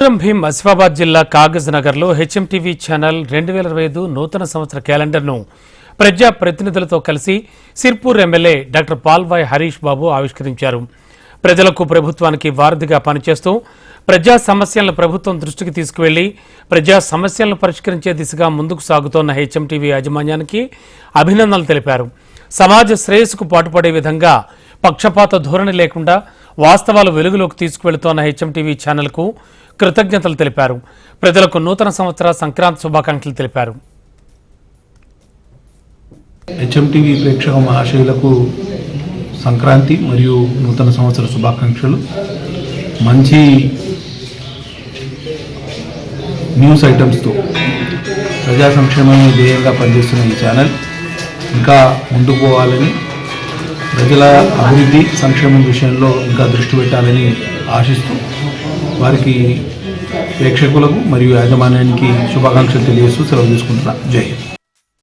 భీమ్ ఆసిఫాబాద్ జిల్లా కాగజ్ నగర్లో HMTV channel 2025 నూతన సంవత్సర క్యాలెండర్ను ప్రజా ప్రతినిధులతో కలిసి సిర్పూర్ ఎమ్మెల్యే డాక్టర్ పాల్వాయ్ హరీష్ బాబు ఆవిష్కరించారు. ప్రజలకు ప్రభుత్వానికి వారధిగా పనిచేస్తూ ప్రజా సమస్యలను ప్రభుత్వం దృష్టికి తీసుకువెళ్లి ప్రజా సమస్యలను పరిష్కరించే దిశగా ముందుకు సాగుతోన్న హెచ్ఎంటీవీ యాజమాన్యానికి అభినందనలు తెలిపారు. సమాజ శ్రేయస్సుకు పాటుపడే విధంగా పక్షపాత ధోరణి లేకుండా వాస్తవాలు వెలుగులోకి తీసుకువెళుతోన్న హెచ్ఎంటీవీ ఛానల్కు కృతజ్ఞతలు తెలిపారు. ప్రజలకు నూతన సంవత్సర సంక్రాంతి శుభాకాంక్షలు తెలిపారు. హెచ్ఎంటీవీ ప్రేక్షక మహాశయులకు సంక్రాంతి మరియు నూతన సంవత్సర శుభాకాంక్షలు. మంచి న్యూస్ ఐటమ్స్తో ప్రజా సంక్షేమాన్ని ధ్యేయంగా పనిచేస్తున్న ఈ ఛానల్ ఇంకా ముందుకు పోవాలని, ప్రజల అభివృద్ధి సంక్షేమం విషయంలో ఇంకా దృష్టి పెట్టాలని ఆశిస్తూ వారికి ప్రేక్షకులకు మరియు యాజమాన్యానికి శుభాకాంక్షలు తెలియజేస్తూ సెలవు తీసుకుంటున్నా. జై హింద్.